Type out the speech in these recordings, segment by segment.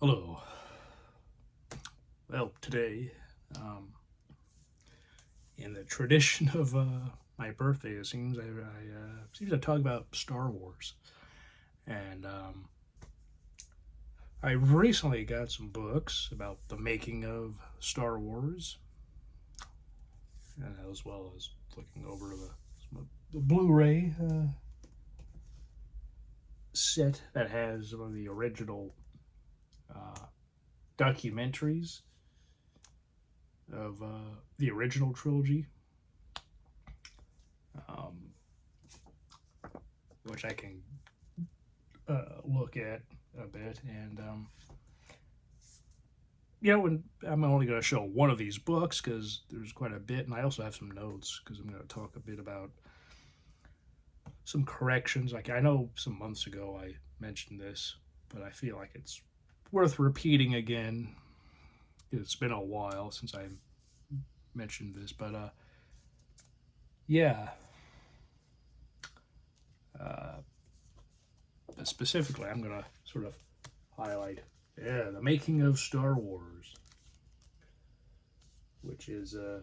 Hello. Well, today, um, in the tradition of my birthday, it seems I seem to talk about Star Wars, and I recently got some books about the making of Star Wars, and as well as looking over the Blu-ray set that has some of the original uh, documentaries of the original trilogy. Um, which I can look at a bit. And, when I'm only going to show one of these books because there's quite a bit. And I also have some notes because I'm going to talk a bit about some corrections. Like, I know some months ago I mentioned this, but I feel like it's worth repeating again. It's been a while since I mentioned this, but yeah. Uh, Specifically, I'm going to sort of highlight, the making of Star Wars, which is a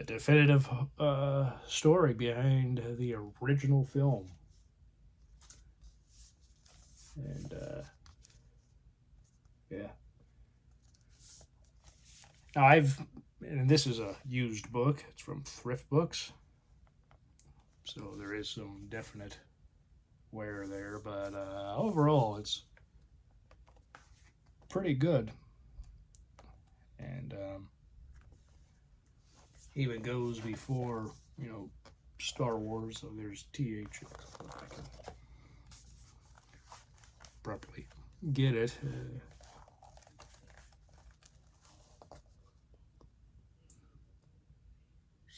definitive story behind the original film. And yeah, now and this is a used book. It's from Thrift Books, so there is some definite wear there. But overall, it's pretty good, and even goes before Star Wars. So there's TH. If I can properly get it.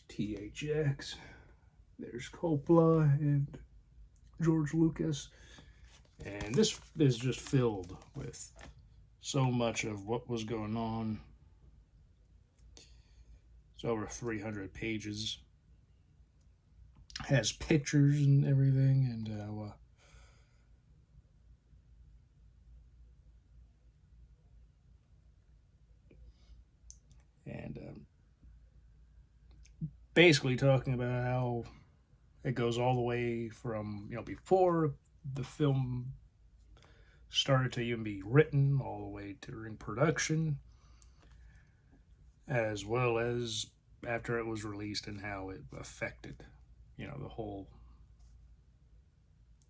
THX. There's Coppola and George Lucas. And this is just filled with so much of what was going on. It's over 300 pages. Has pictures and everything. And basically talking about how it goes all the way from before the film started to even be written, all the way during production, as well as after it was released and how it affected the whole,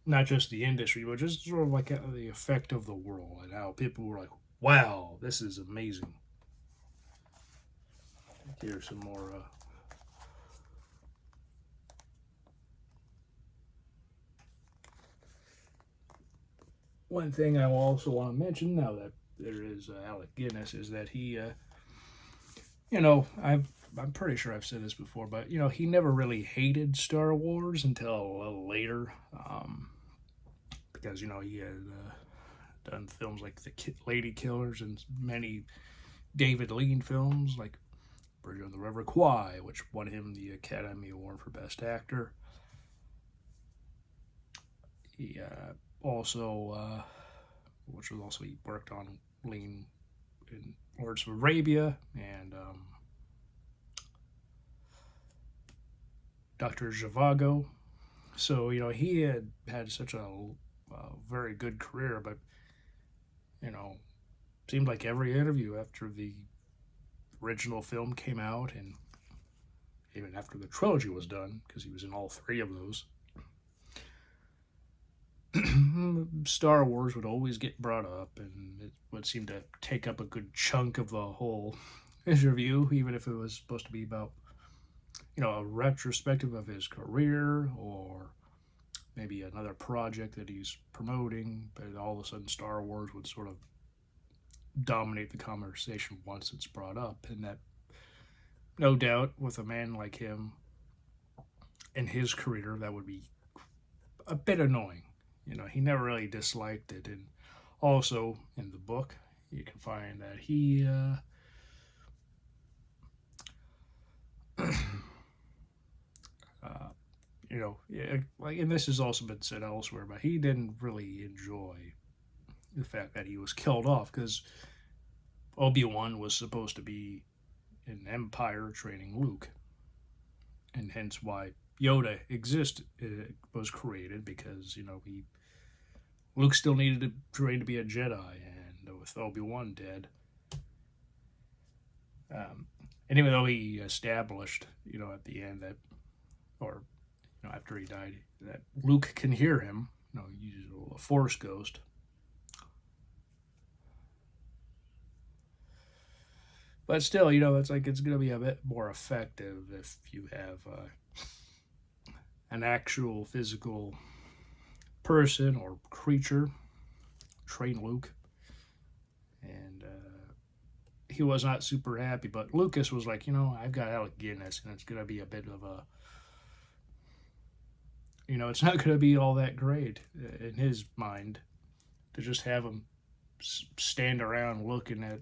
not just the industry, but just sort of like the effect of the world and how people were like, "Wow, this is amazing." Here's some more. One thing I also want to mention now that there is Alec Guinness is that he, I'm pretty sure I've said this before, but he never really hated Star Wars until a little later, because he had done films like The Lady Killers and many David Lean films like Bridge on the River Kwai, which won him the Academy Award for Best Actor. He also, which was also he worked on Lean in Lawrence of Arabia and Dr. Zhivago. So he had such a very good career, but seemed like every interview after the original film came out, and even after the trilogy was done, because he was in all three of those, Star Wars would always get brought up, and it would seem to take up a good chunk of the whole interview, even if it was supposed to be about a retrospective of his career or maybe another project that he's promoting. But all of a sudden, Star Wars would sort of dominate the conversation once it's brought up, and that, no doubt, with a man like him in his career, that would be a bit annoying. He never really disliked it, and also in the book, you can find that he like, and this has also been said elsewhere, but he didn't really enjoy the fact that he was killed off, because Obi-Wan was supposed to be an Empire training Luke, and hence why Yoda was created, because Luke still needed to train to be a Jedi, and with Obi-Wan dead, and even though he established, at the end that, or after he died, that Luke can hear him, he's a Force ghost. But still, it's like it's going to be a bit more effective if you have an actual physical person or creature train Luke. And he was not super happy, but Lucas was like, I've got Alec Guinness, and it's going to be a bit of a, it's not going to be all that great in his mind to just have him stand around looking at,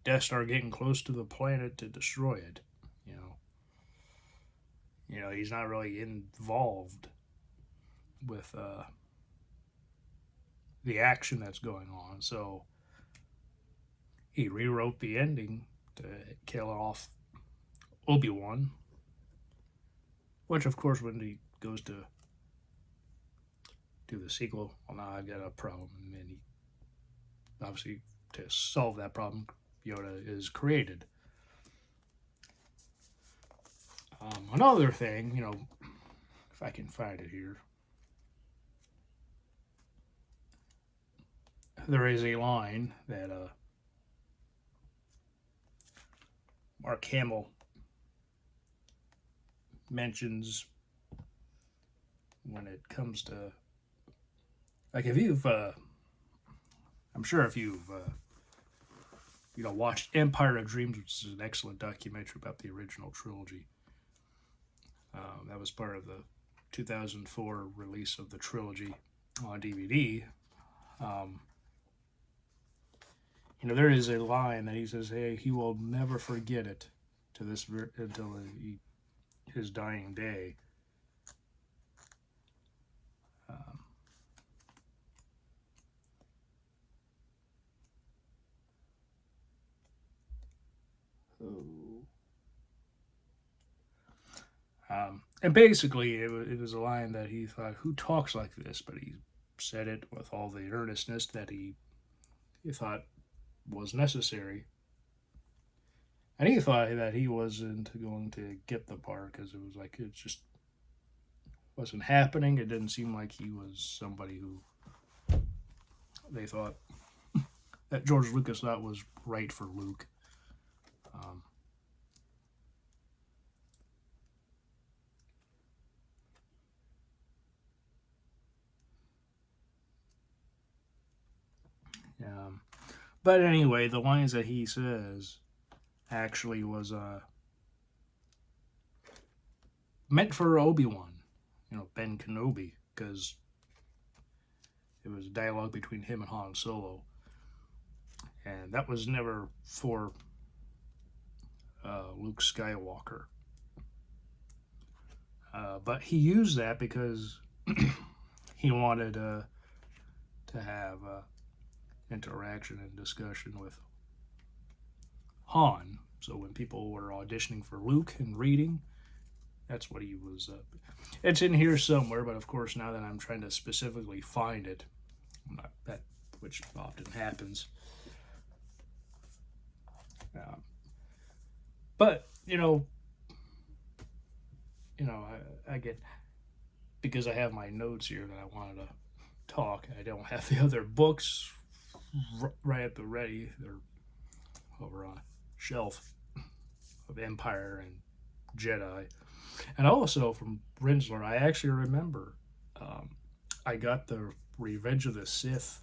Death Star getting close to the planet to destroy it. He's not really involved with the action that's going on. So he rewrote the ending to kill off Obi-Wan, which, of course, when he goes to do the sequel, well, now I've got a problem. And he, obviously, to solve that problem, Yoda is created. Another thing, if I can find it here, there is a line that Mark Hamill mentions when it comes to, like, if you've, I'm sure if you've, watched Empire of Dreams, which is an excellent documentary about the original trilogy. That was part of the 2004 release of the trilogy on DVD. There is a line that he says, "Hey, he will never forget it until his dying day." And basically, it was a line that he thought, "Who talks like this?" But he said it with all the earnestness that he thought was necessary. And he thought that he wasn't going to get the part because it was like it just wasn't happening. It didn't seem like he was somebody who they thought that George Lucas thought was right for Luke. But anyway, the lines that he says actually was meant for Obi-Wan, Ben Kenobi, because it was a dialogue between him and Han Solo. And that was never for Luke Skywalker. But he used that because he wanted to have interaction and discussion with Han. So when people were auditioning for Luke and reading, that's what he was. It's in here somewhere, but of course, now that I'm trying to specifically find it, which often happens. But I get, because I have my notes here that I wanted to talk. I don't have the other books right at the ready. They're over on a shelf of Empire and Jedi. And also from Rinzler, I actually remember I got the Revenge of the Sith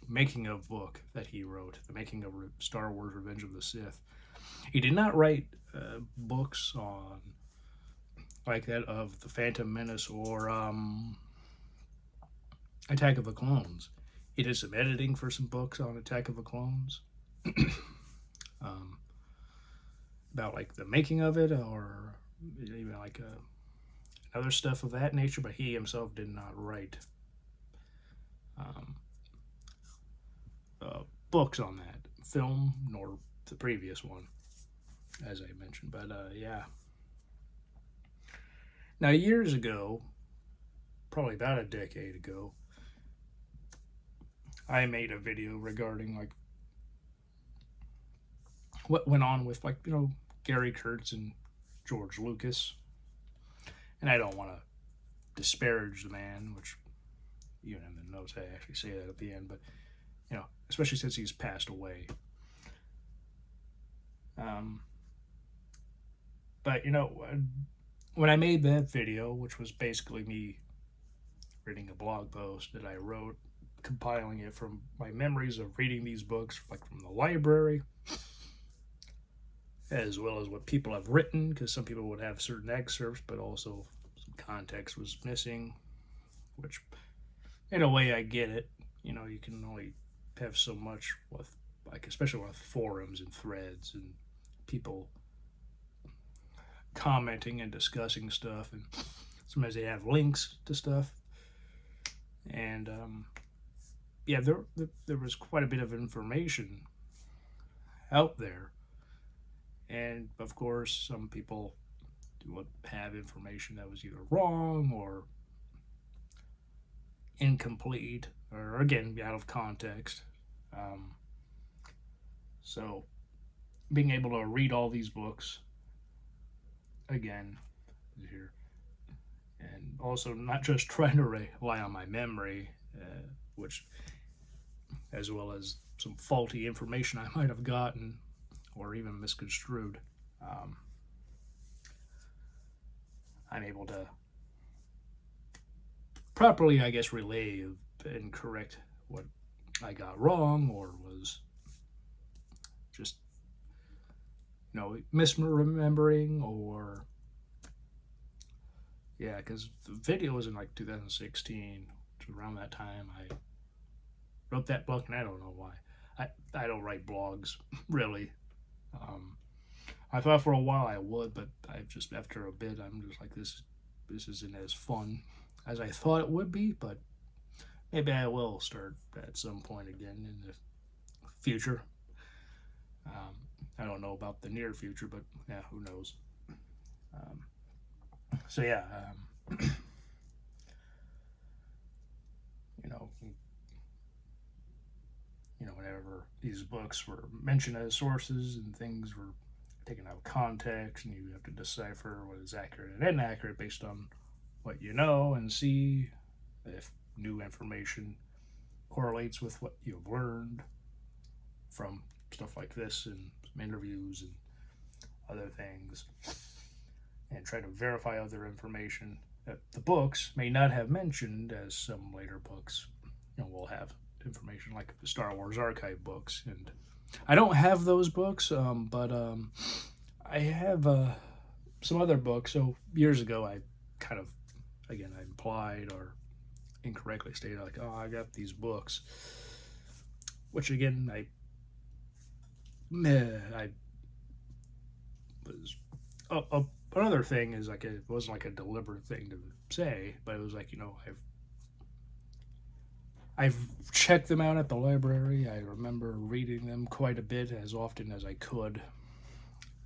making of book that he wrote, the making of Star Wars Revenge of the Sith. He did not write books on like that of the Phantom Menace or Attack of the Clones. He did some editing for some books on Attack of the Clones. About like the making of it or even like other stuff of that nature, but he himself did not write um, books on that film nor the previous one, as I mentioned. But yeah. Now, years ago, probably about a decade ago, I made a video regarding like what went on with like Gary Kurtz and George Lucas, and I don't want to disparage the man, which even in the notes I actually say that at the end, but especially since he's passed away. Um, but when I made that video, which was basically me reading a blog post that I wrote, compiling it from my memories of reading these books, like from the library, as well as what people have written, because some people would have certain excerpts, but also some context was missing, which, in a way, I get it. You can only have so much with, like, especially with forums and threads and people commenting and discussing stuff, and sometimes they have links to stuff, and yeah, there was quite a bit of information out there, and of course, some people would have information that was either wrong or incomplete, or again, out of context. Um, so, being able to read all these books again here, and also not just trying to rely on my memory, which, as well as some faulty information I might have gotten or even misconstrued, um, I'm able to properly, I guess, relay and correct what I got wrong or was just misremembering, or yeah, because the video was in like 2016, which was around that time I wrote that book, and I don't know why. I don't write blogs really. Um, I thought for a while I would, but I just after a bit I'm just like this isn't as fun as I thought it would be. But maybe I will start at some point again in the future. Um, I don't know about the near future, but yeah, who knows? Um, so yeah, you know, whenever these books were mentioned as sources and things were taken out of context, and you have to decipher what is accurate and inaccurate based on what you know and see if new information correlates with what you've learned from stuff like this and some interviews and other things, and try to verify other information that the books may not have mentioned, as some later books will have information like the Star Wars archive books. And I don't have those books, but I have some other books. So years ago, I kind of, again, I implied or incorrectly stated like, oh, I got these books, which again, I was another thing is like it wasn't like a deliberate thing to say, but it was like I've checked them out at the library. I remember reading them quite a bit, as often as I could,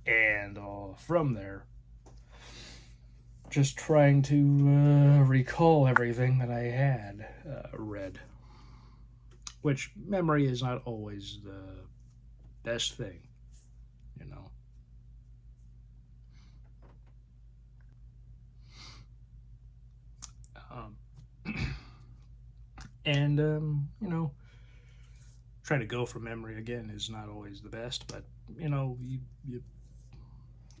and from there, just trying to recall everything that I had read, which memory is not always the best thing, you know. Um, and trying to go from memory again is not always the best, but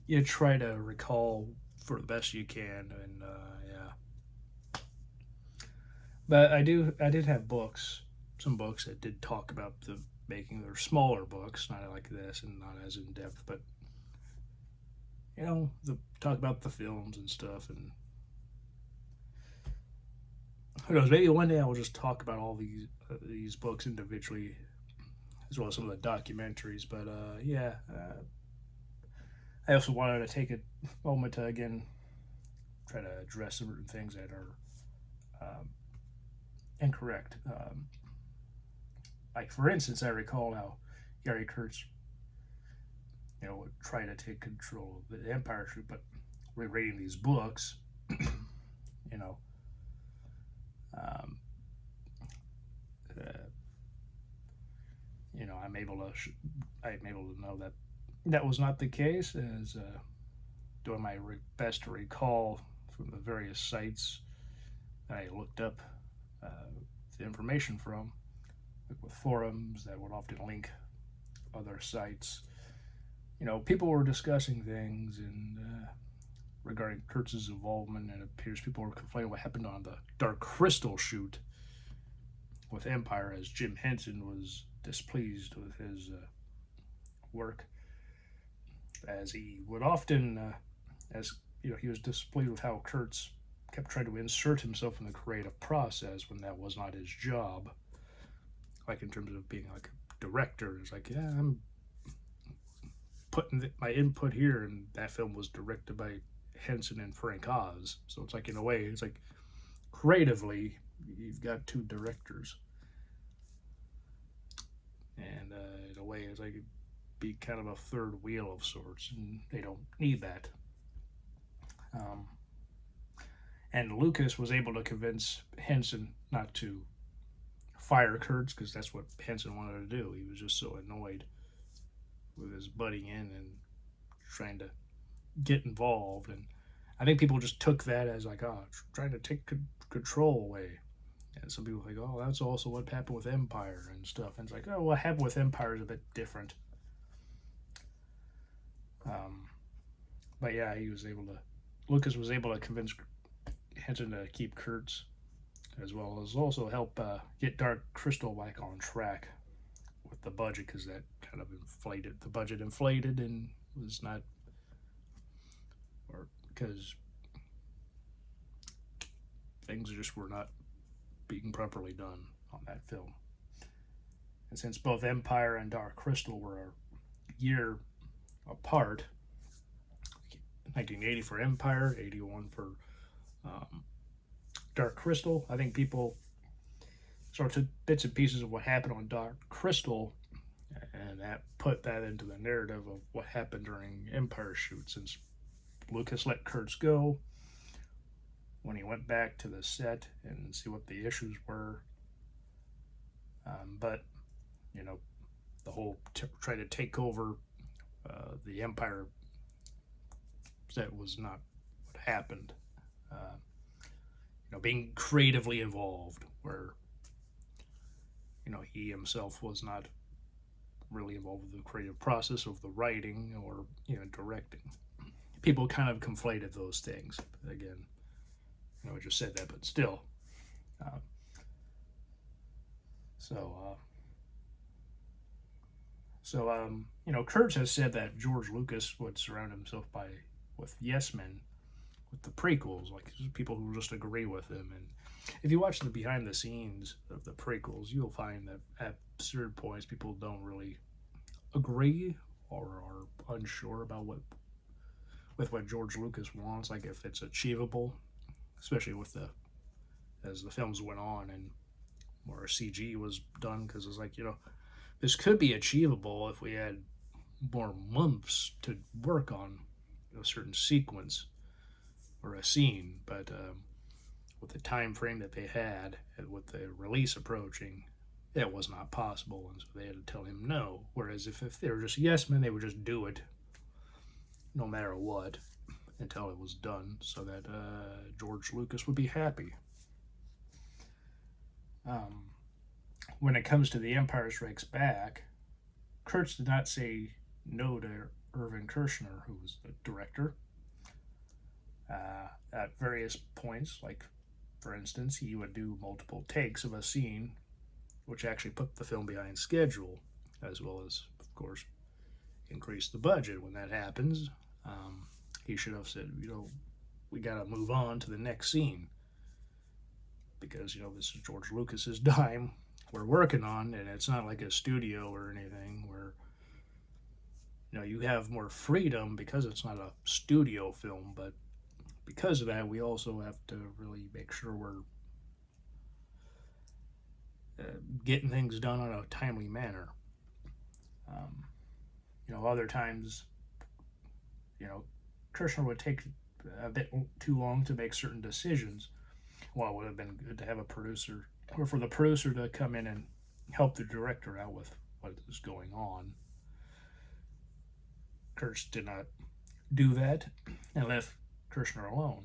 you try to recall for the best you can, and yeah. But I did have books, some books that did talk about the making. They're smaller books, not like this and not as in depth, but the talk about the films and stuff. And who knows, maybe one day I will just talk about all these books individually, as well as some of the documentaries. But yeah, I also wanted to take a moment to again try to address certain things that are incorrect. Like for instance, I recall how Gary Kurtz, would try to take control of the Empire Troop, but rereading these books, you know, um, uh, I'm able to know that that was not the case. As doing my best to recall from the various sites that I looked up uh, the information from, like with forums that would often link other sites. People were discussing things and regarding Kurtz's involvement, and it appears people were complaining what happened on the Dark Crystal shoot with Empire, as Jim Henson was displeased with his work, as he would often, as he was displeased with how Kurtz kept trying to insert himself in the creative process when that was not his job. Like in terms of being like a director, it's like, yeah, I'm putting my input here, and that film was directed by Henson and Frank Oz. So it's like, in a way, it's like creatively, you've got two directors, and in a way, it's like it'd be kind of a third wheel of sorts, and they don't need that. Um, and Lucas was able to convince Henson not to fire Kurtz because that's what Henson wanted to do. He was just so annoyed with his butting in and trying to get involved, and I think people just took that as like, oh, trying to take control away. And some people think, oh, that's also what happened with Empire and stuff. And it's like, oh, what happened with Empire is a bit different. But yeah, Lucas was able to convince Henson to keep Kurtz, as well as also help get Dark Crystal back on track with the budget, because that kind of inflated the budget, and was not, or because things just were not being properly done on that film. And since both Empire and Dark Crystal were a year apart, 1980 for Empire, 81 for Dark Crystal, I think people sort of took bits and pieces of what happened on Dark Crystal, and that put that into the narrative of what happened during Empire shoot. Since Lucas let Kurtz go, when he went back to the set and see what the issues were, but the whole try to take over the Empire, that was not what happened. Being creatively involved, where he himself was not really involved with the creative process of the writing or directing. People kind of conflated those things. Again, I just said that, but still. Uh, so, Kurtz has said that George Lucas would surround himself with yes men with the prequels, like people who just agree with him. And if you watch the behind the scenes of the prequels, you'll find that at certain points people don't really agree or are unsure about what George Lucas wants, like if it's achievable, especially as the films went on and more CG was done, because it's like, this could be achievable if we had more months to work on a certain sequence or a scene, but with the time frame that they had and with the release approaching, it was not possible, and so they had to tell him no. Whereas if they were just yes men, they would just do it no matter what until it was done, so that George Lucas would be happy. When it comes to The Empire Strikes Back, Kurtz did not say no to Irvin Kershner, who was the director. At various points, like for instance, he would do multiple takes of a scene, which actually put the film behind schedule, as well as, of course, increase the budget. When that happens, he should have said, we got to move on to the next scene, because this is George Lucas's dime we're working on, and it's not like a studio or anything where you have more freedom because it's not a studio film. But because of that, we also have to really make sure we're getting things done in a timely manner. Um, other times, you know, Kirshner would take a bit too long to make certain decisions. Well, it would have been good to have a producer, or for the producer to come in and help the director out with what is going on. Kurtz did not do that and left Kirshner alone.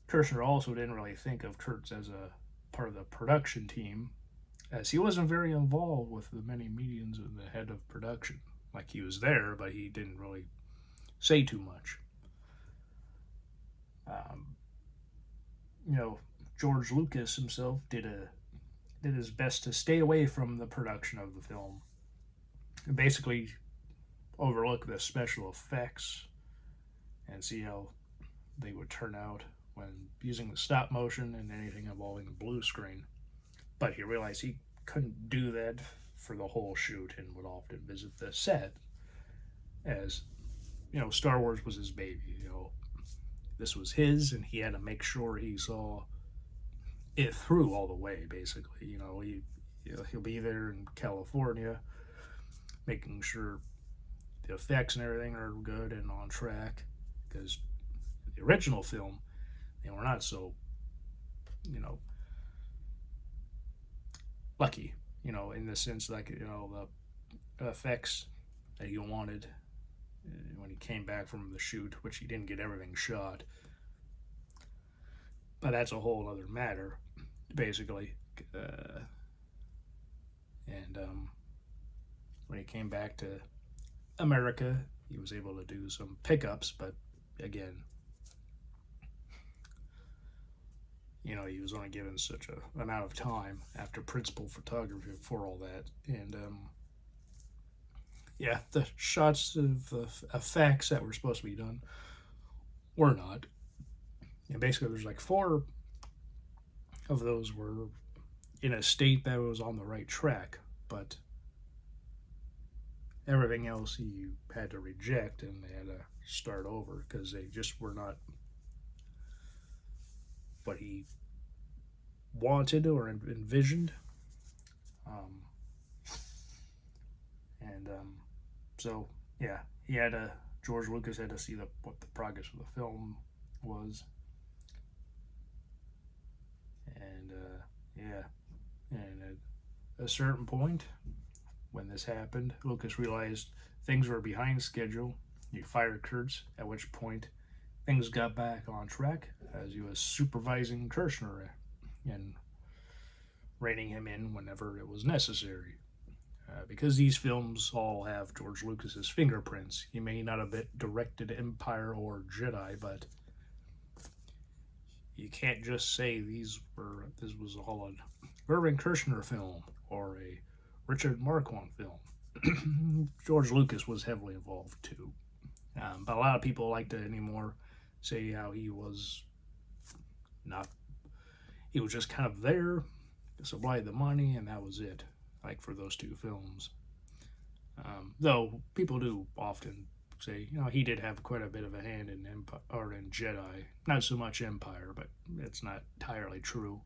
Kirshner also didn't really think of Kurtz as a part of the production team, as he wasn't very involved with the many meetings of the head of production. Like, he was there, but he didn't really say too much. Um, you know, George Lucas himself did his best to stay away from the production of the film, and basically overlook the special effects and see how they would turn out when using the stop motion and anything involving the blue screen. But he realized he couldn't do that for the whole shoot and would often visit the set, as Star Wars was his baby. This was his, and he had to make sure he saw it through all the way. Basically, he'll be there in California, making sure the effects and everything are good and on track. Because the original film, they were not so, lucky. In the sense, like, the effects that he wanted when he came back from the shoot, which he didn't get everything shot. But that's a whole other matter, basically. And when he came back to America, he was able to do some pickups, but again, he was only given such a amount of time after principal photography for all that. And yeah, the shots of effects that were supposed to be done were not. And basically, there's like 4 of those were in a state that was on the right track, but everything else he had to reject, and they had to start over because they just were not what he wanted or envisioned. So yeah, George Lucas had to see what the progress of the film was, and yeah, and at a certain point, when this happened, Lucas realized things were behind schedule. He fired Kurtz, at which point things got back on track as he was supervising Kirshner and reining him in whenever it was necessary. Because these films all have George Lucas's fingerprints, he may not have directed Empire or Jedi, but you can't just say this was all a Irving Kirshner film or a Richard Marquand film. George Lucas was heavily involved too. But a lot of people like to anymore say how he was just kind of there to supply the money, and that was it, like for those 2 films. Though people do often say, he did have quite a bit of a hand in Empire or in Jedi. Not so much Empire, but it's not entirely true.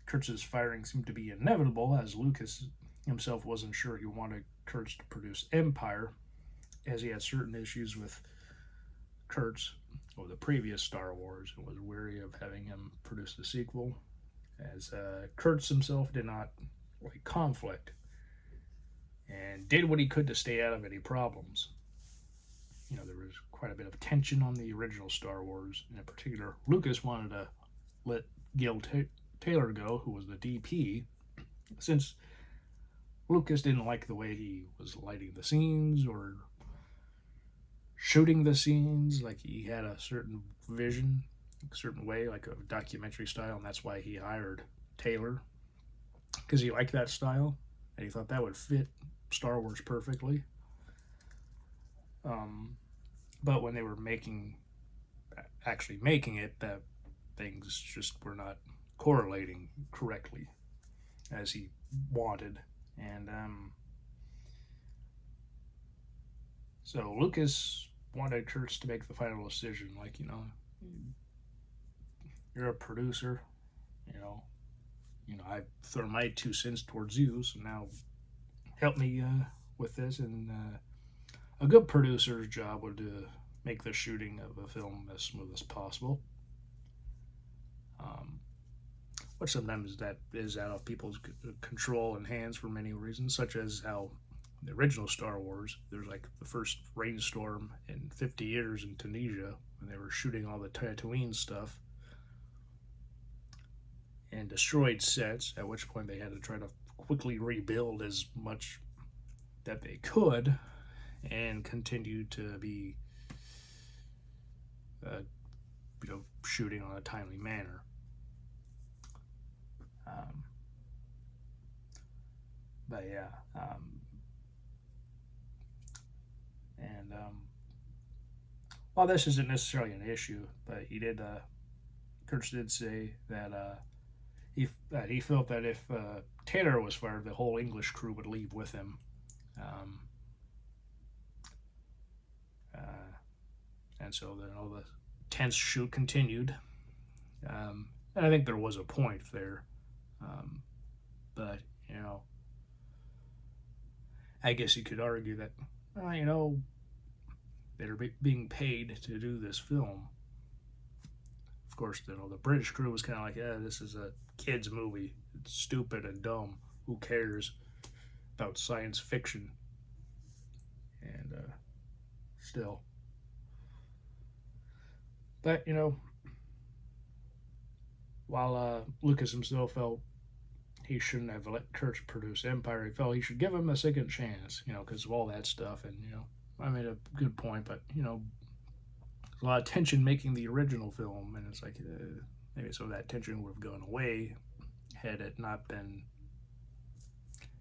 Kurtz's firing seemed to be inevitable, as Lucas himself wasn't sure he wanted Kurtz to produce Empire, as he had certain issues with Kurtz or the previous Star Wars and was wary of having him produce the sequel, as Kurtz himself did not like conflict and did what he could to stay out of any problems. There was quite a bit of tension on the original Star Wars, and in particular, Lucas wanted to let Gil Taylor go, who was the DP, since Lucas didn't like the way he was lighting the scenes or shooting the scenes. Like, he had a certain vision, a certain way, like a documentary style, and that's why he hired Taylor, because he liked that style and he thought that would fit Star Wars perfectly. But when they were actually making it, that things just were not correlating correctly as he wanted. And so Lucas wanted Kurtz to make the final decision. Like, you're a producer, you know, I throw my 2 cents towards you, so now help me with this. And a good producer's job would make the shooting of a film as smooth as possible. Um, but sometimes that is out of people's control and hands for many reasons, such as how the original Star Wars, there's like the first rainstorm in 50 years in Tunisia when they were shooting all the Tatooine stuff and destroyed sets, at which point they had to try to quickly rebuild as much that they could and continue to be, uh, shooting on a timely manner. Um, but yeah, and while this isn't necessarily an issue, but Kurtz did say that he felt that if Taylor was fired, the whole English crew would leave with him. Um, uh, and so then all the tense shoot continued. And I think there was a point there. Um, but, I guess you could argue that, they're being paid to do this film. Of course, the British crew was kind of like, yeah, this is a kid's movie. It's stupid and dumb. Who cares about science fiction? And still. But, while Lucas himself felt he shouldn't have let Kurtz produce Empire, he felt he should give him a second chance, because of all that stuff. And, I made a good point, but, there's a lot of tension making the original film, and it's like maybe some of that tension would have gone away had it not been,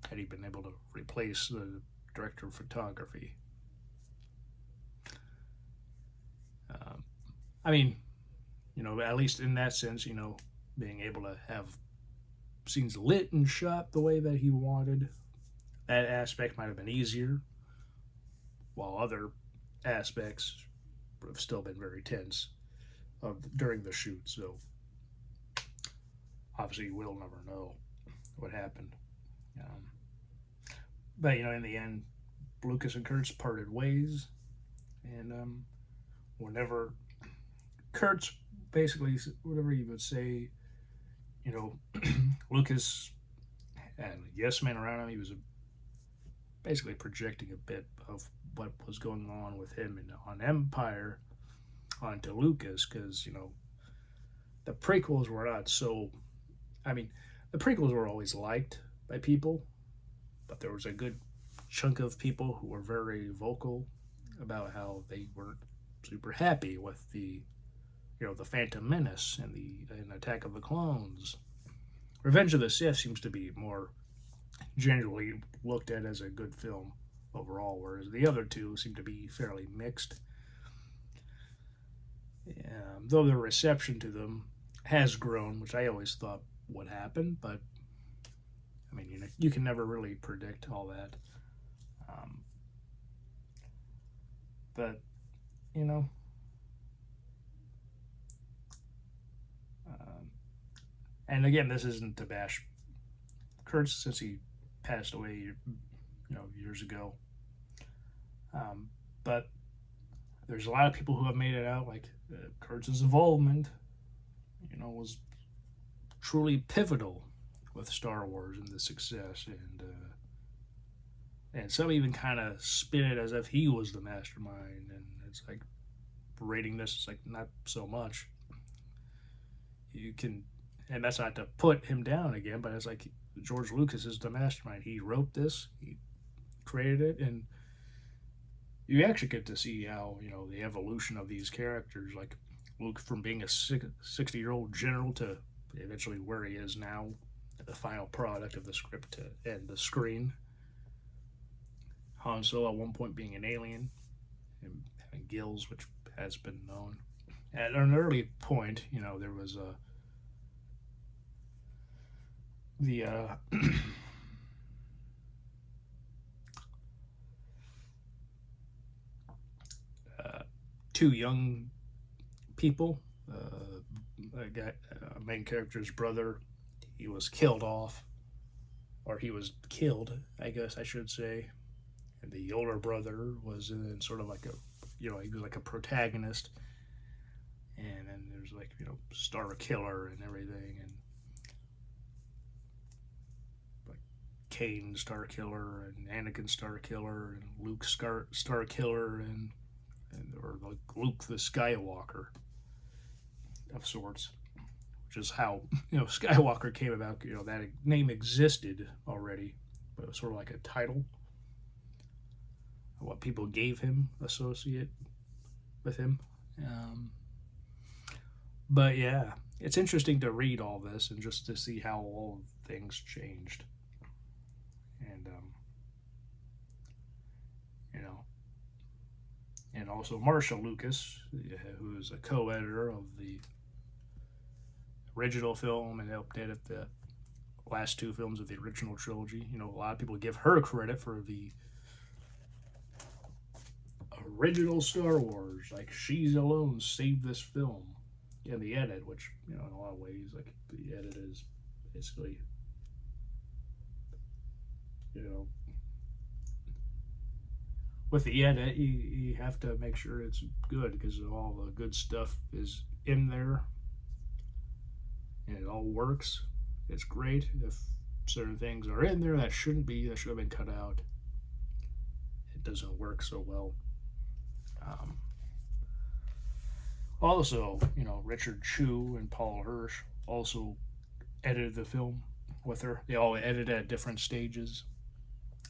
had he been able to replace the director of photography. I mean, at least in that sense, being able to have scenes lit and shot the way that he wanted, that aspect might have been easier, while other aspects would have still been very tense during the shoot. So obviously, we'll never know what happened. Um, but in the end, Lucas and Kurtz parted ways, and whenever Kurtz basically, whatever he would say, Lucas had a yes man around him. He was basically projecting a bit of what was going on with him on Empire onto Lucas, because the prequels were not so. I mean, the prequels were always liked by people, but there was a good chunk of people who were very vocal about how they weren't super happy with the Phantom Menace and Attack of the Clones. Revenge of the Sith seems to be more generally looked at as a good film overall, whereas the other two seem to be fairly mixed. Though the reception to them has grown, which I always thought would happen, but I mean, you can never really predict all that. But you know, and again, this isn't to bash Kurtz since he passed away, years ago. But there's a lot of people who have made it out like Kurtz's involvement, was truly pivotal with Star Wars and the success, and some even kind of spin it as if he was the mastermind, and it's like rating this, it's like not so much. You can, and that's not to put him down again, but it's like George Lucas is the mastermind. He wrote this, he created it, and you actually get to see how the evolution of these characters, like Luke from being a 60-year-old general to eventually where he is now, the final product of the script and the screen. Han Solo at one point being an alien and having gills, which has been known. At an early point, there was the two young people, the guy, main character's brother, he was killed off, or he was killed, I guess I should say. And the older brother was in sort of like a, he was like a protagonist. And then there's like, Star Killer and everything, and like Cain Star Killer and Anakin Star Killer and Luke Star Killer and or like Luke the Skywalker of sorts, which is how Skywalker came about. That name existed already, but it was sort of like a title, what people gave him, associate with him. But yeah, it's interesting to read all this and just to see how all things changed. And, and also Marshall Lucas, who is a co-editor of the original film and helped edit the last two films of the original trilogy. A lot of people give her credit for the original Star Wars. Like, she's alone saved this film in the edit, which, in a lot of ways, like, the edit is basically, with the edit, you have to make sure it's good because all the good stuff is in there and it all works. It's great. If certain things are in there that shouldn't be, that should have been cut out, it doesn't work so well. Also, Richard Chew and Paul Hirsch also edited the film with her. They all edited at different stages.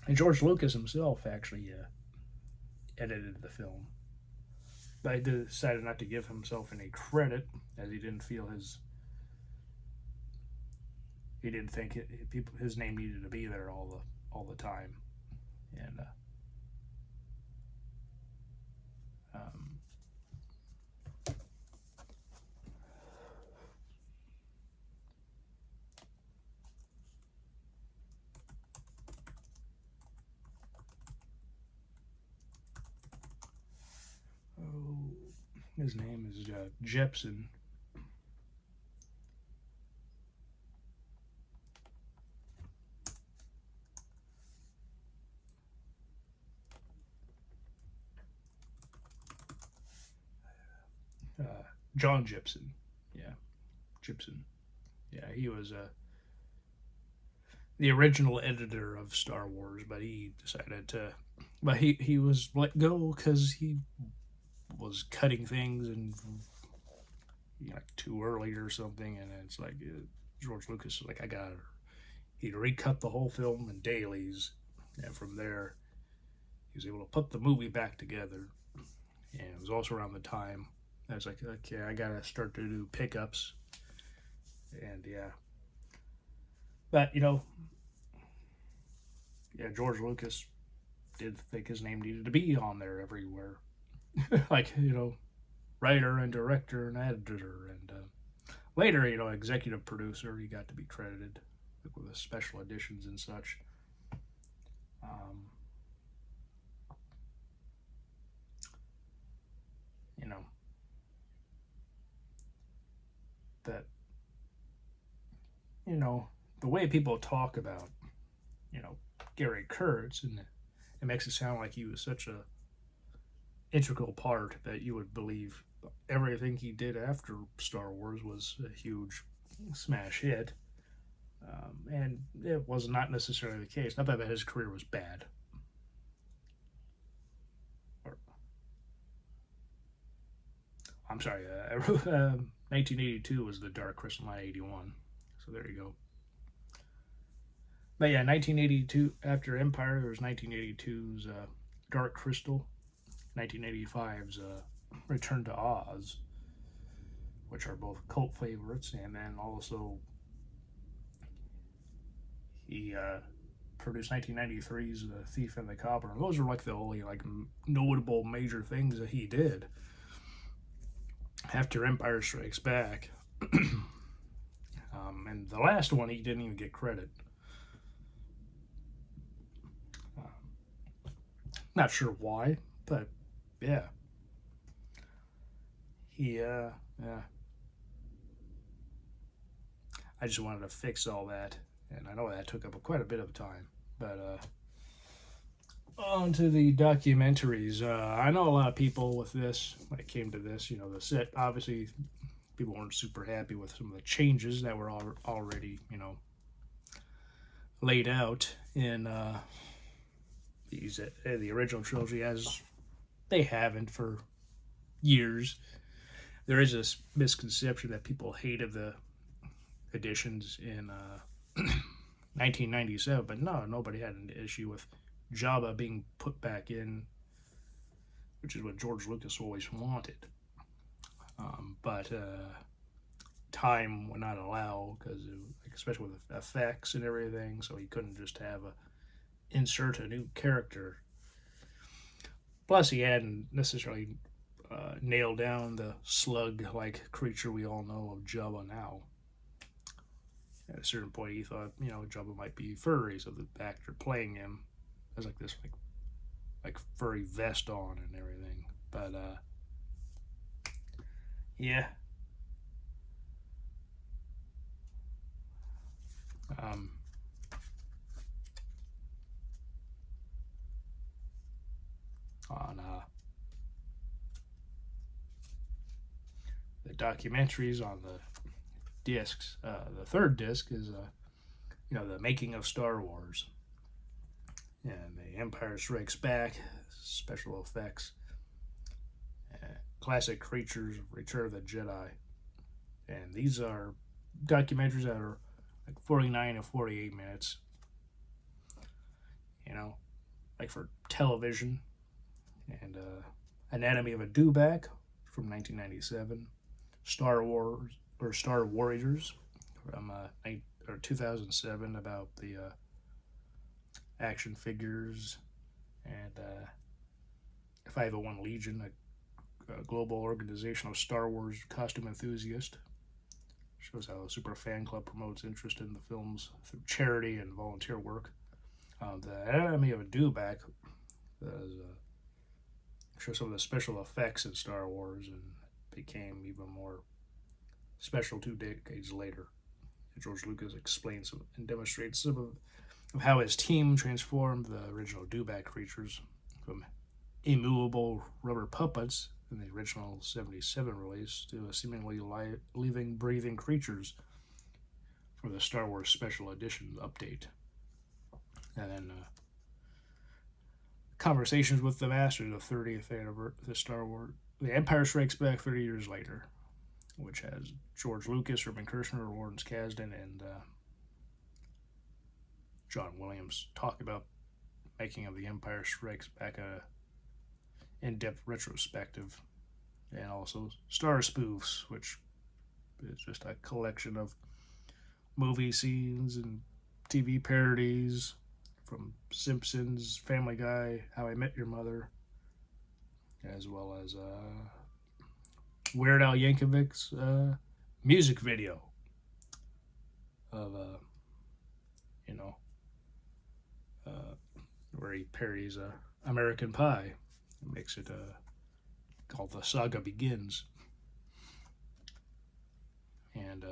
And George Lucas himself actually edited the film. But he decided not to give himself any credit, as he didn't feel he didn't think his name needed to be there all the time. And his name is Jepsen. John Gibson. Yeah, Gibson. Yeah, he was the original editor of Star Wars, but he decided to. But he was let go because he was cutting things and too early or something, and it's like George Lucas was like, I got her. He'd recut the whole film in dailies, and from there he was able to put the movie back together. And it was also around the time I was like, okay, I gotta start to do pickups, and yeah. But George Lucas did think his name needed to be on there everywhere. Like, writer and director and editor, and later, executive producer, he got to be credited with the special editions and such. That, the way people talk about, Gary Kurtz, and it makes it sound like he was such a integral part that you would believe everything he did after Star Wars was a huge smash hit. And it was not necessarily the case. Not that his career was bad. I'm sorry, 1982 was the Dark Crystal, not 81. So there you go. But yeah, 1982, after Empire, there was 1982's Dark Crystal, 1985's Return to Oz, which are both cult favorites, and then also he produced 1993's The Thief and the Copper. And those are like the only notable major things that he did after Empire Strikes Back. And the last one, he didn't even get credit. Not sure why, but yeah. He, yeah. I just wanted to fix all that, and I know that took up quite a bit of time. But on to the documentaries. I know a lot of people with this, when it came to this, the set, obviously, people weren't super happy with some of the changes that were already, laid out in the original trilogy, as they haven't for years. There is this misconception that people hated the additions in 1997, but no, nobody had an issue with Jabba being put back in, which is what George Lucas always wanted. But time would not allow, because especially with effects and everything, so he couldn't just have insert a new character. Plus, he hadn't necessarily nailed down the slug-like creature we all know of Jabba now. At a certain point, he thought, Jabba might be furry, so the actor playing him has like this like furry vest on and everything. But yeah. On the documentaries on the discs, the third disc is the making of Star Wars, and the Empire Strikes Back, special effects, classic creatures, Return of the Jedi, and these are documentaries that are like 49 and 48 minutes. Like for television, and Anatomy of a Dewback from 1997, Star Wars or Star Warriors from 2007 about the action figures, and 501 Legion, a global organization of Star Wars costume enthusiasts. Shows how a super fan club promotes interest in the films through charity and volunteer work. The Anatomy of a Dewback shows some of the special effects in Star Wars, and became even more special 2 decades later. George Lucas explains and demonstrates some of how his team transformed the original Dewback creatures from immovable rubber puppets in the original 77 release to a seemingly living, breathing creatures for the Star Wars Special Edition update. And then Conversations with the Master, the 30th anniversary of the Star Wars, The Empire Strikes Back 30 years later, which has George Lucas, Irvin Kershner, Lawrence Kasdan, and John Williams talk about making of The Empire Strikes Back, a in-depth retrospective, and also Star Spoofs, which is just a collection of movie scenes and TV parodies from Simpsons, Family Guy, How I Met Your Mother, as well as Weird Al Yankovic's music video of where he parodies American Pie. It makes it called The Saga Begins. And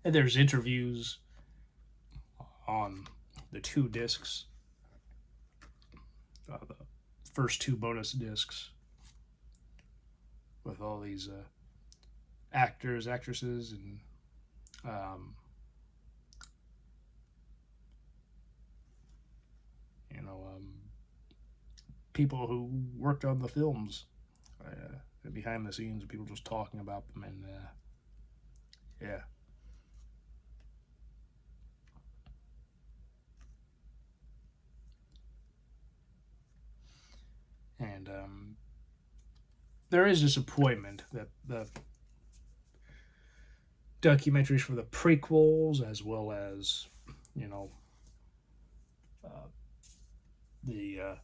there's interviews on the 2 discs, the first 2 bonus discs, with all these actors, actresses, and people who worked on the films, behind the scenes, people just talking about them, and yeah. And there is disappointment that the documentaries for the prequels, as well as the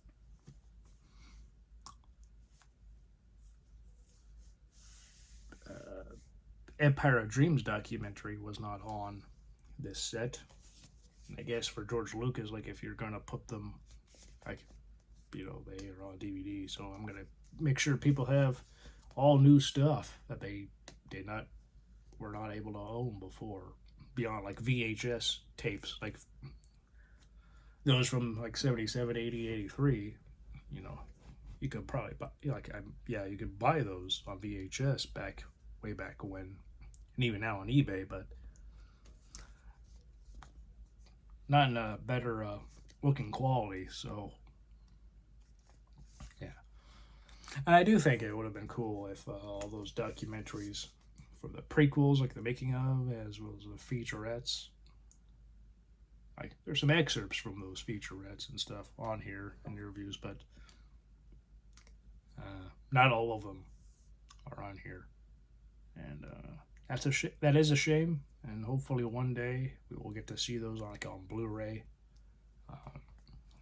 Empire of Dreams documentary was not on this set. And I guess for George Lucas, like, if you're gonna put them, like, they are on DVD, so I'm gonna make sure people have all new stuff that they did not were not able to own before, beyond like VHS tapes, like those from like 77, 80, 83. You know, you could probably buy, like, yeah, you could buy those on VHS way back when, and even now on eBay, but not in a better looking quality. So yeah, and I do think it would have been cool if all those documentaries for the prequels, like the making of, as well as the featurettes. Like, there's some excerpts from those featurettes and stuff on here in interviews, but not all of them are on here, and that is a shame. And hopefully one day we will get to see those on Blu-ray. Uh,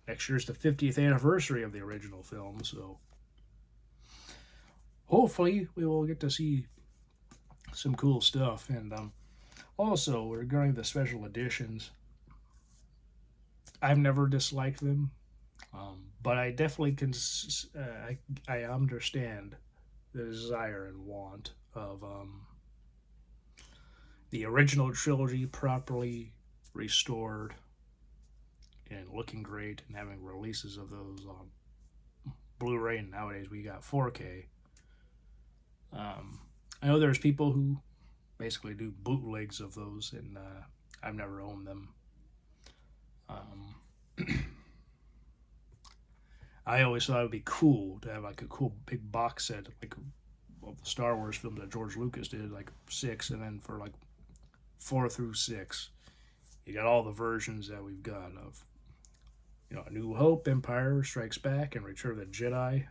Next year's the 50th anniversary of the original film, so hopefully we will get to see some cool stuff. And also, regarding the special editions, I've never disliked them, but I definitely can. I understand the desire and want of the original trilogy properly restored and looking great, and having releases of those on Blu-ray, and nowadays we got 4K. I know there's people who basically do bootlegs of those, and I've never owned them. I always thought it would be cool to have like a cool big box set, like of the Star Wars films that George Lucas did, like 6, and then for like 4 through 6, you got all the versions that we've got of, A New Hope, Empire Strikes Back, and Return of the Jedi.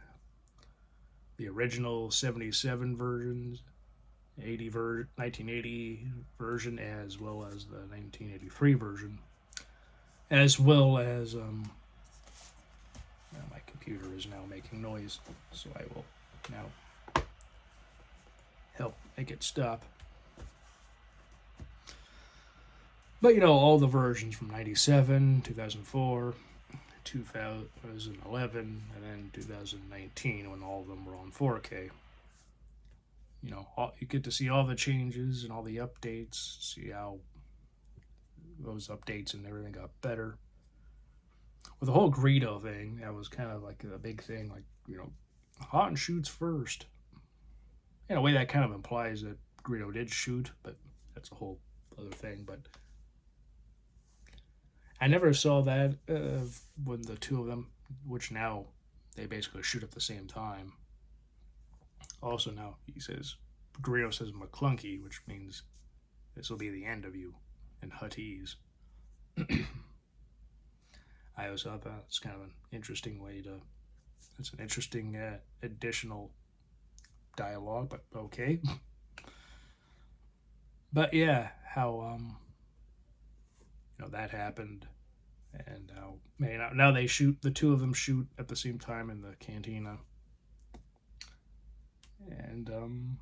The original 77 versions, 1980 version, as well as the 1983 version, as well as my computer is now making noise, so I will now help make it stop. But all the versions from 97, 2004, 2011, and then 2019, when all of them were on 4K. You get to see all the changes and all the updates, see how those updates and everything got better. With the whole Greedo thing, that was kind of like a big thing, like, Han shoots first. In a way, that kind of implies that Greedo did shoot, but that's a whole other thing. But I never saw that when the two of them, which now they basically shoot at the same time. Also, now Greedo says McClunky, which means this will be the end of you in Huttese. I always thought that's kind of an interesting it's an interesting additional dialogue, but okay. But yeah, how that happened, and now the two of them shoot at the same time in the cantina, and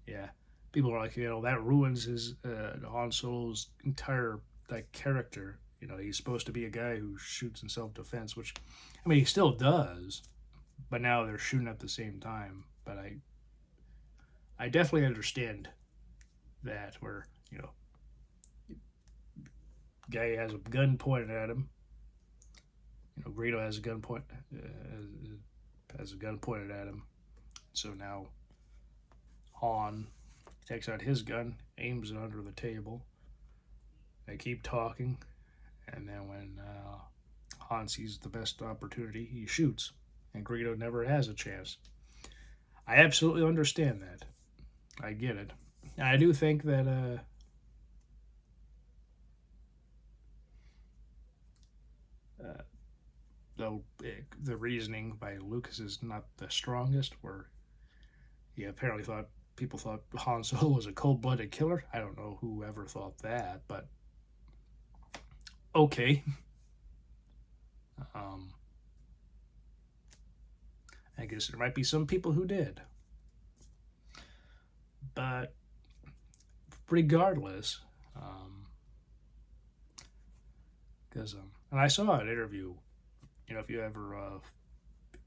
yeah, people are like, that ruins his Han Solo's entire character. He's supposed to be a guy who shoots in self-defense, which, he still does, but now they're shooting at the same time. But I definitely understand that, where, guy has a gun pointed at him. Greedo has a gun pointed at him. So now Han takes out his gun, aims it under the table. They keep talking, and then when Han sees the best opportunity, he shoots, and Greedo never has a chance. I absolutely understand that. I get it. And I do think that though the reasoning by Lucas is not the strongest, where he apparently people thought Han Solo was a cold-blooded killer. I don't know who ever thought that, but okay. I guess there might be some people who did. But regardless, because and I saw an interview, if you ever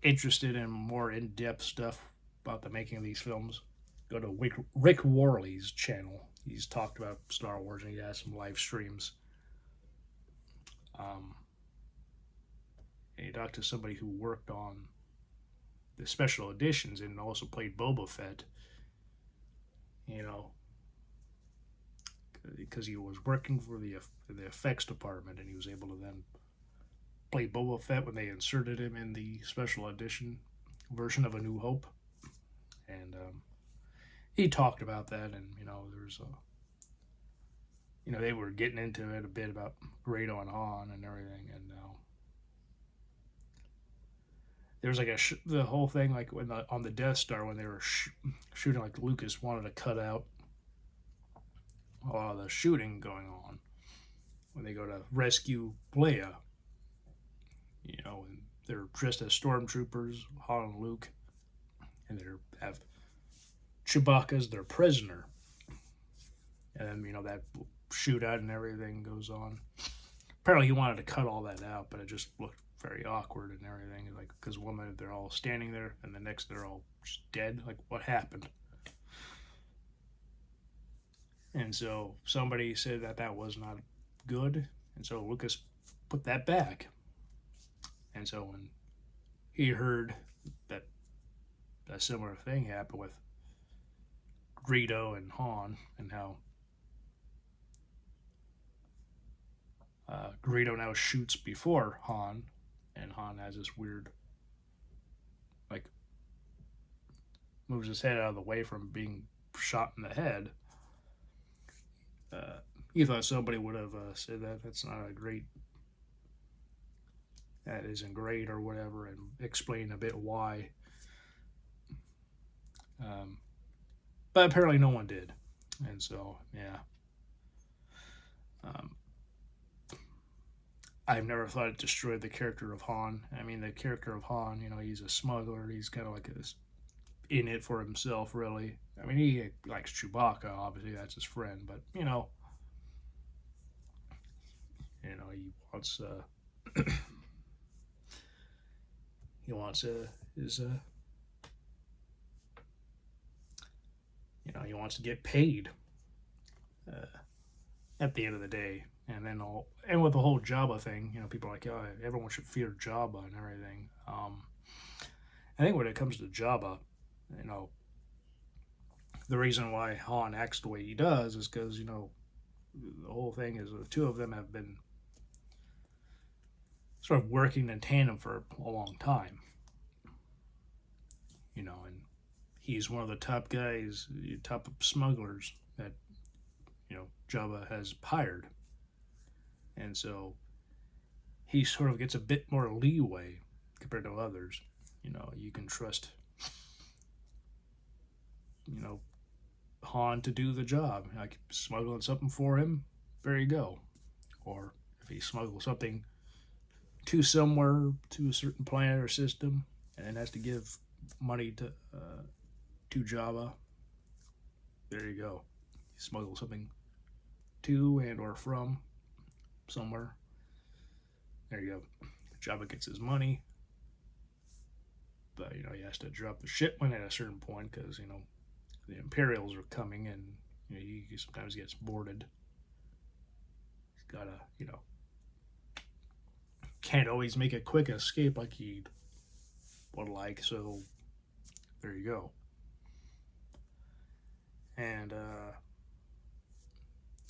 interested in more in-depth stuff about the making of these films, go to Rick Worley's channel. He's talked about Star Wars and he has some live streams. Um, and he talked to somebody who worked on the special editions and also played Boba Fett. You know, because he was working for the effects department, and he was able to then play Boba Fett when they inserted him in the special edition version of A New Hope. And he talked about that, and there's they were getting into it a bit about Greedo and Han and everything, and there was like the whole thing like when on the Death Star when they were shooting, like Lucas wanted to cut out a lot of the shooting going on when they go to rescue Leia. And they're dressed as stormtroopers, Han and Luke, and they have Chewbacca as their prisoner. And then that shootout and everything goes on. Apparently, he wanted to cut all that out, but it just looked very awkward and everything. Like, because one minute they're all standing there, and the next they're all just dead. Like, what happened? And so somebody said that was not good, and so Lucas put that back. And so when he heard that a similar thing happened with Greedo and Han, and how Greedo now shoots before Han, and Han has this weird, like, moves his head out of the way from being shot in the head. You thought somebody would have said that's not a great, that isn't great or whatever, and explain a bit why. But apparently no one did, and so yeah. I've never thought it destroyed the character of Han. I mean, the character of Han, he's a smuggler. He's kind of like in it for himself, really. I mean, he likes Chewbacca, obviously, that's his friend, but he wants he wants his he wants to get paid at the end of the day. And then with the whole Jabba thing, people are like, oh, everyone should fear Jabba and everything. I think when it comes to Jabba, the reason why Han acts the way he does is because the whole thing is the two of them have been sort of working in tandem for a long time. And he's one of the top guys, top smugglers that Jabba has hired. And so he sort of gets a bit more leeway compared to others. You can trust Han to do the job. Like, smuggling something for him, there you go. Or if he smuggles something to somewhere, to a certain planet or system, and then has to give money to Jabba, there you go. You smuggle something to and or from somewhere, there you go. Jabba gets his money, but he has to drop the shipment at a certain point because the Imperials are coming, and he sometimes gets boarded. He's gotta can't always make a quick escape like he would like, so there you go. And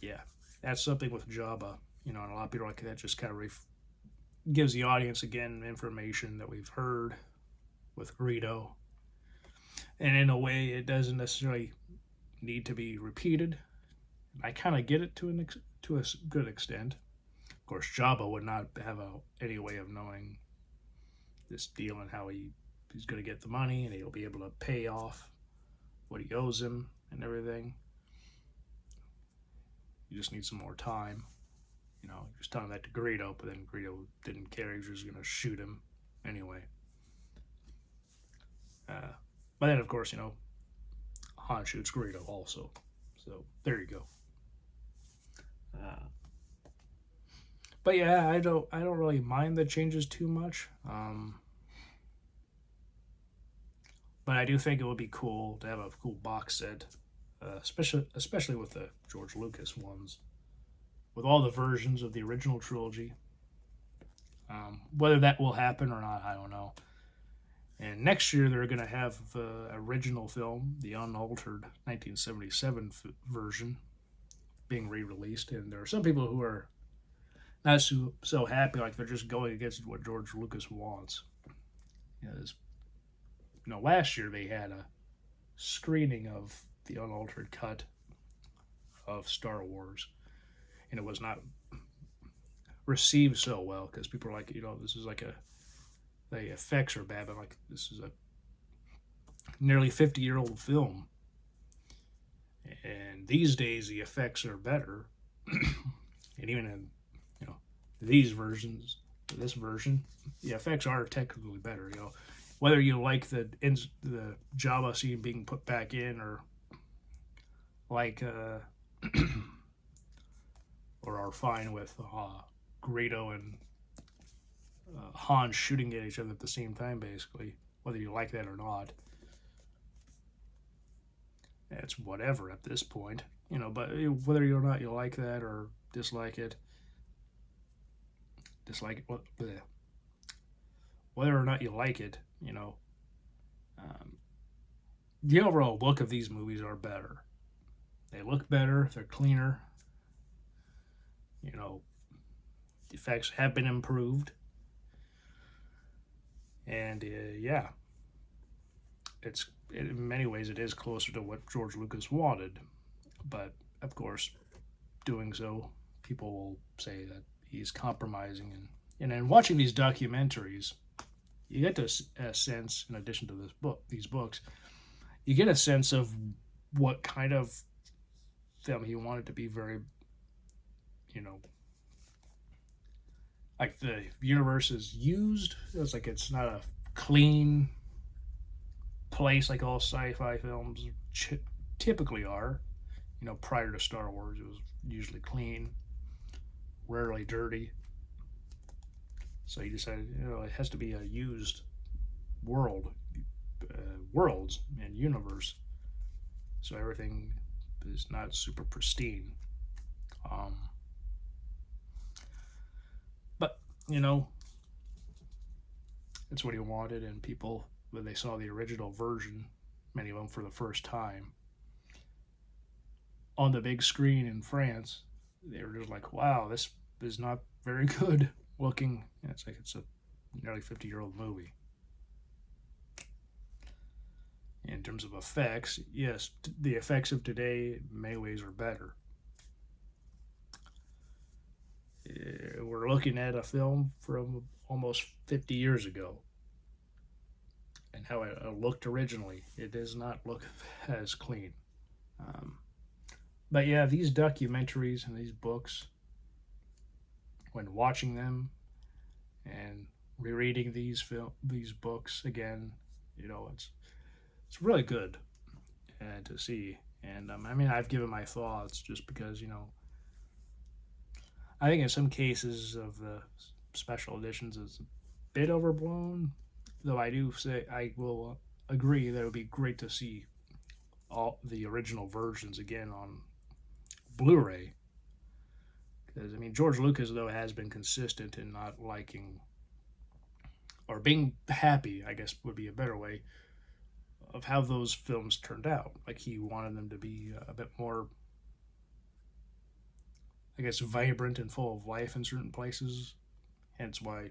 yeah, that's something with Jabba, and a lot of people like that just kind of gives the audience again information that we've heard with Greedo, and in a way it doesn't necessarily need to be repeated. I kind of get it to a good extent. Of course, Jabba would not have any way of knowing this deal and how he's going to get the money, and he'll be able to pay off what he owes him and everything. You just need some more time. He was telling that to Greedo, but then Greedo didn't care. He was just going to shoot him anyway. But then, of course, Han shoots Greedo also. So there you go. But yeah, I don't really mind the changes too much. But I do think it would be cool to have a cool box set, especially with the George Lucas ones, with all the versions of the original trilogy. Whether that will happen or not, I don't know. And next year they're going to have the original film, the unaltered 1977 version, being re-released. And there are some people who are not so happy, like they're just going against what George Lucas wants. Last year they had a screening of the unaltered cut of Star Wars, and it was not received so well because people are like, this is like the effects are bad, but like this is a nearly 50-year-old film, and these days the effects are better, and even in these versions, this version, the effects are technically better. Whether you like the Jabba scene being put back in, or like or are fine with Greedo and Han shooting at each other at the same time, basically, whether you like that or not, it's whatever at this point, but whether or not you like that or dislike it, whether or not you like it, the overall look of these movies are better. They look better, they're cleaner, the effects have been improved, and yeah, in many ways it is closer to what George Lucas wanted, but of course, doing so, people will say that he's compromising, and in watching these documentaries, you get a sense, in addition to these books, you get a sense of what kind of film he wanted to be. Very, like the universe is used. It's like it's not a clean place like all sci-fi films typically are. Prior to Star Wars, it was usually clean, rarely dirty. So he decided, it has to be a used worlds and universe. So everything is not super pristine. But it's what he wanted, and people, when they saw the original version, many of them for the first time on the big screen in France, they were just like, "Wow, this is not very good looking." And it's like it's a nearly 50-year-old movie. In terms of effects, yes, the effects of today in many ways are better. We're looking at a film from almost 50 years ago, and how it looked originally. It does not look as clean. But yeah, these documentaries and these books, when watching them and rereading these books again, it's really good to see. And I've given my thoughts just because I think in some cases of the special editions it's a bit overblown. Though I do say I will agree that it would be great to see all the original versions again on Blu-ray. Because George Lucas though has been consistent in not liking, or being happy, I guess would be a better way, of how those films turned out. Like he wanted them to be a bit more, I guess, vibrant and full of life in certain places. Hence why,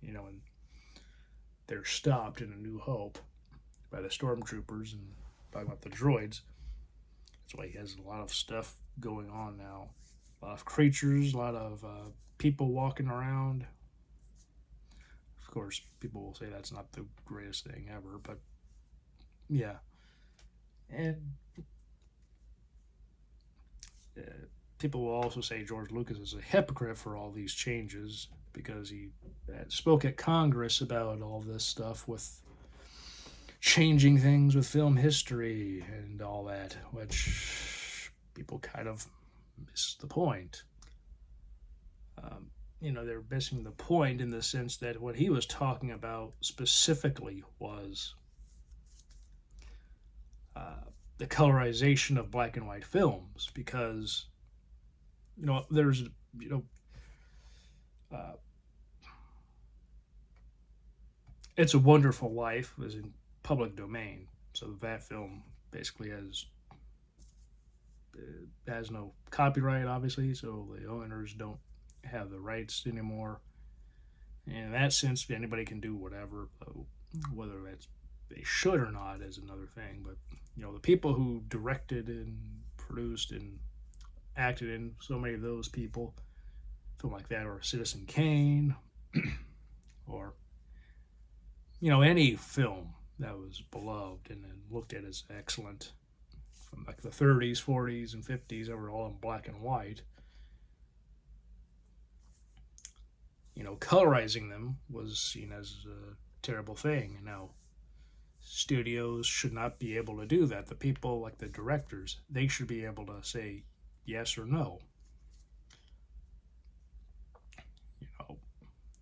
and they're stopped in A New Hope by the stormtroopers and talking about the droids. That's why he has a lot of stuff going on now. A lot of creatures, a lot of people walking around. Of course, people will say that's not the greatest thing ever, but yeah. And people will also say George Lucas is a hypocrite for all these changes because he spoke at Congress about all this stuff with changing things with film history and all that, which people kind of miss the point. They're missing the point in the sense that what he was talking about specifically was the colorization of black and white films, because there's you know uh, It's a Wonderful Life was in public domain, so that film basically has no copyright, obviously, so the owners don't have the rights anymore. And in that sense, anybody can do whatever. Whether that's they should or not is another thing. But the people who directed and produced and acted in so many of those people, film like that, or Citizen Kane, or any film that was beloved and looked at as excellent from like the 30s, 40s, and 50s, that were all in black and white. Colorizing them was seen as a terrible thing. And now studios should not be able to do that. The people, like the directors, they should be able to say yes or no.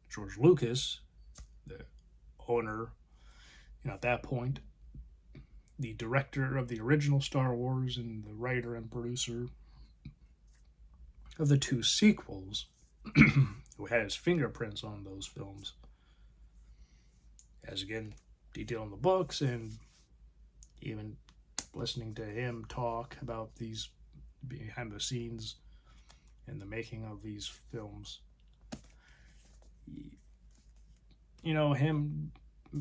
George Lucas, the owner, at that point, the director of the original Star Wars and the writer and producer of the two sequels, who had his fingerprints on those films, as again detailed in the books, and even listening to him talk about these behind the scenes and the making of these films. Him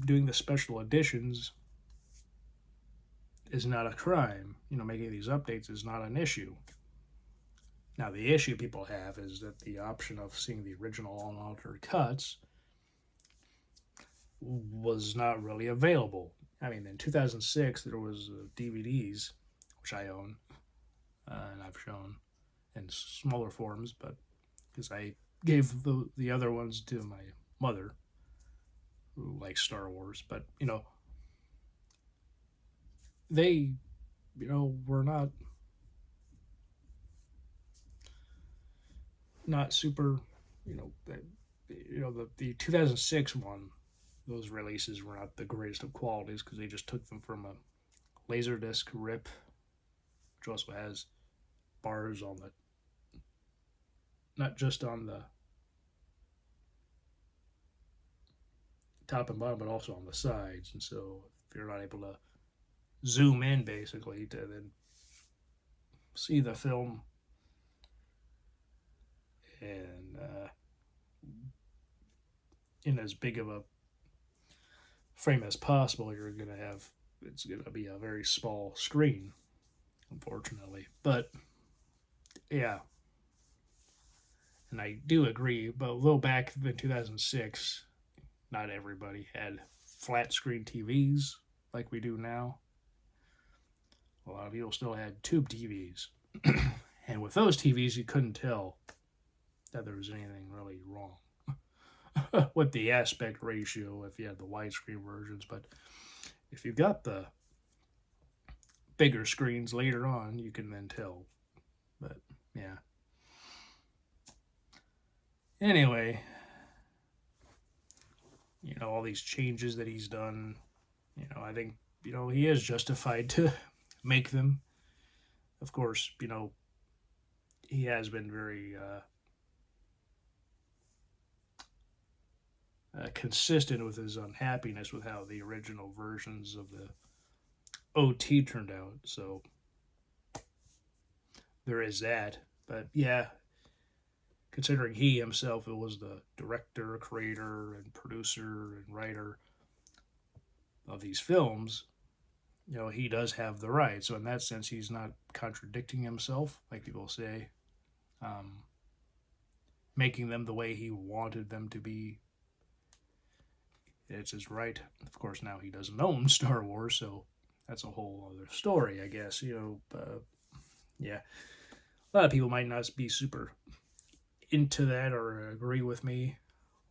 doing the special editions is not a crime. Making these updates is not an issue. Now, the issue people have is that the option of seeing the original unaltered cuts was not really available. I mean, in 2006, there was DVDs, which I own, and I've shown in smaller forms, but because I gave the other ones to my mother, who likes Star Wars. But, they, were not super, the 2006 one, those releases were not the greatest of qualities because they just took them from a Laserdisc rip, which also has bars on the, not just on the top and bottom, but also on the sides. And so if you're not able to zoom in basically to then see the film and in as big of a frame as possible, it's going to be a very small screen, unfortunately. But yeah, and I do agree, but although back in 2006, not everybody had flat screen TVs like we do now. A lot of people still had tube TVs. And with those TVs, you couldn't tell that there was anything really wrong with the aspect ratio if you had the widescreen versions. But if you got the bigger screens later on, you can then tell. But yeah. Anyway, all these changes that he's done, I think, he is justified to make them. Of course, he has been very consistent with his unhappiness with how the original versions of the OT turned out. So there is that. But yeah, considering he himself was the director, creator, and producer and writer of these films, he does have the right. So in that sense, he's not contradicting himself, like people say, making them the way he wanted them to be. It's his right. Of course, now he doesn't own Star Wars, so that's a whole other story, I guess. Yeah. A lot of people might not be super into that or agree with me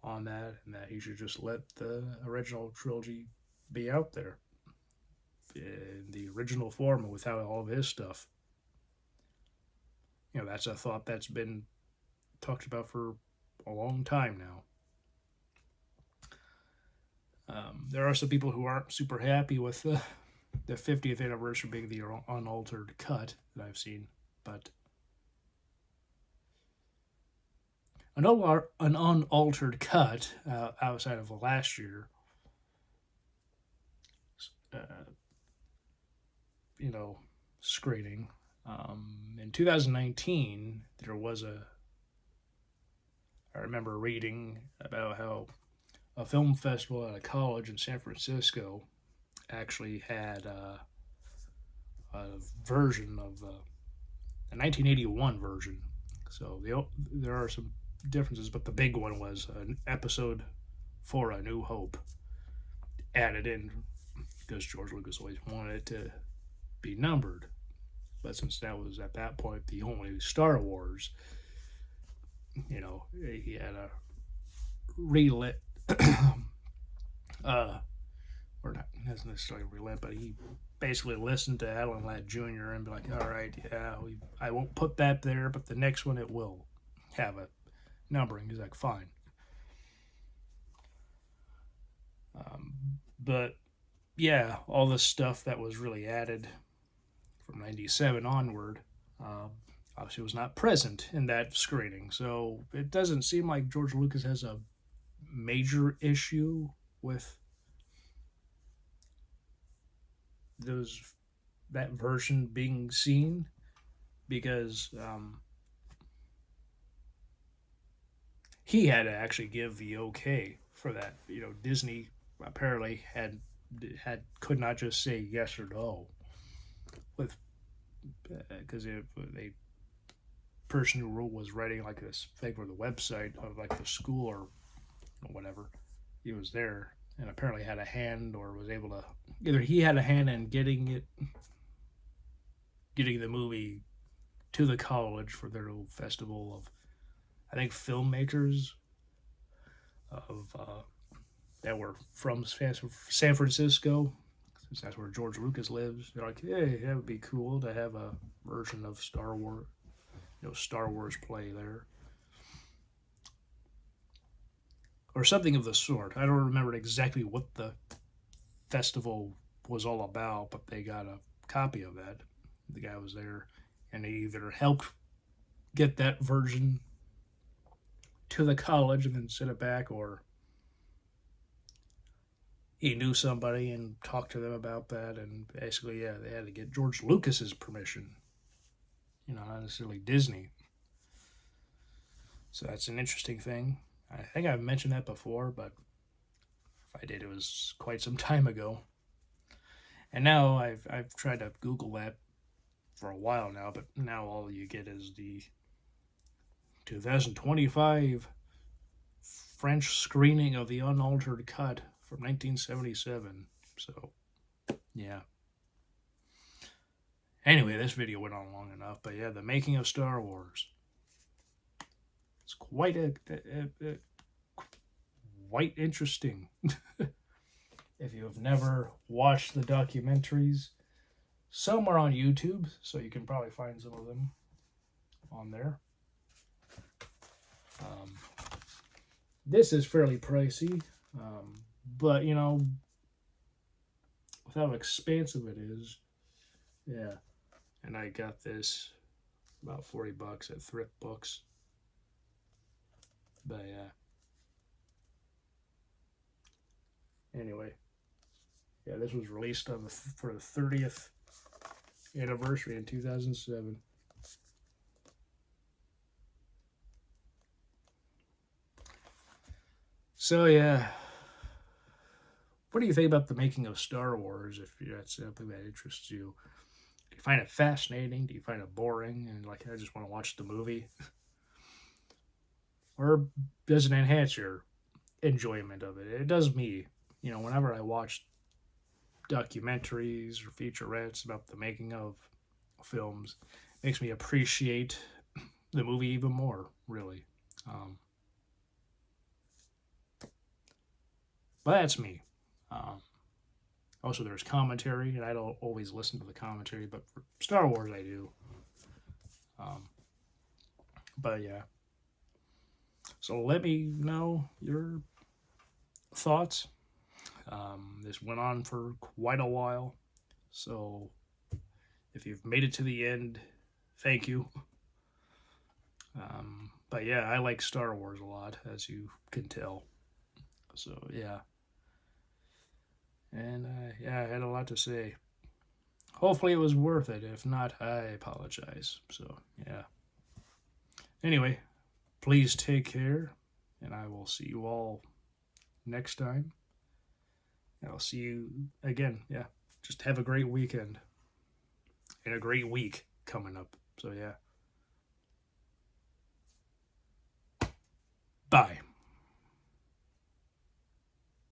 on that, and that he should just let the original trilogy be out there in the original form without all of his stuff. That's a thought that's been talked about for a long time now. There are some people who aren't super happy with the 50th anniversary being the unaltered cut that I've seen, but an unaltered cut outside of last year, uh, you know, screening. In 2019, there was I remember reading about how a film festival at a college in San Francisco actually had a version of a 1981 version. So there are some differences, but the big one was an episode for A New Hope added in because George Lucas always wanted it to be numbered. But since that was at that point the only Star Wars, he had a relit, or not necessarily relit, but he basically listened to Alan Ladd Jr. and be like, all right, yeah, I won't put that there, but the next one it will have a numbering. He's like, fine. But yeah, all the stuff that was really added from 97 onward obviously was not present in that screening. So it doesn't seem like George Lucas has a major issue with that version being seen because he had to actually give the okay for that. Disney apparently had could not just say yes or no with because they person who was writing like this thing for the website of like the school or whatever, he was there and apparently had a hand or was able to either he had a hand in getting the movie to the college for their little festival of I think filmmakers of that were from San Francisco, since that's where George Lucas lives. They're like, hey, that would be cool to have a version of Star Wars, Star Wars play there. Or something of the sort. I don't remember exactly what the festival was all about, but they got a copy of that. The guy was there, and he either helped get that version to the college and then sent it back, or he knew somebody and talked to them about that. And basically, yeah, they had to get George Lucas's permission, not necessarily Disney. So that's an interesting thing. I think I've mentioned that before, but if I did, it was quite some time ago. And now I've tried to Google that for a while now, but now all you get is the 2025 French screening of the unaltered cut from 1977. So, yeah. Anyway, this video went on long enough, but yeah, the making of Star Wars. It's quite quite interesting. If you have never watched the documentaries, some are on YouTube, so you can probably find some of them on there. This is fairly pricey, but with how expansive it is, yeah. And I got this about $40 at Thrift Books. But yeah. Anyway, yeah, this was released for the 30th anniversary in 2007. So yeah, what do you think about the making of Star Wars? If that's something that interests you, do you find it fascinating? Do you find it boring? And like, I just want to watch the movie, or does it enhance your enjoyment of it? It does me. Whenever I watch documentaries or featurettes about the making of films, it makes me appreciate the movie even more. Really. But that's me. Also, there's commentary, and I don't always listen to the commentary, but for Star Wars, I do. But yeah. So let me know your thoughts. This went on for quite a while, So if you've made it to the end, thank you. But yeah, I like Star Wars a lot, as you can tell. So yeah, and yeah, I had a lot to say. Hopefully, it was worth it. If not, I apologize. So yeah. Anyway, please take care, and I will see you all next time. And I'll see you again. Yeah, just have a great weekend and a great week coming up. So yeah, bye.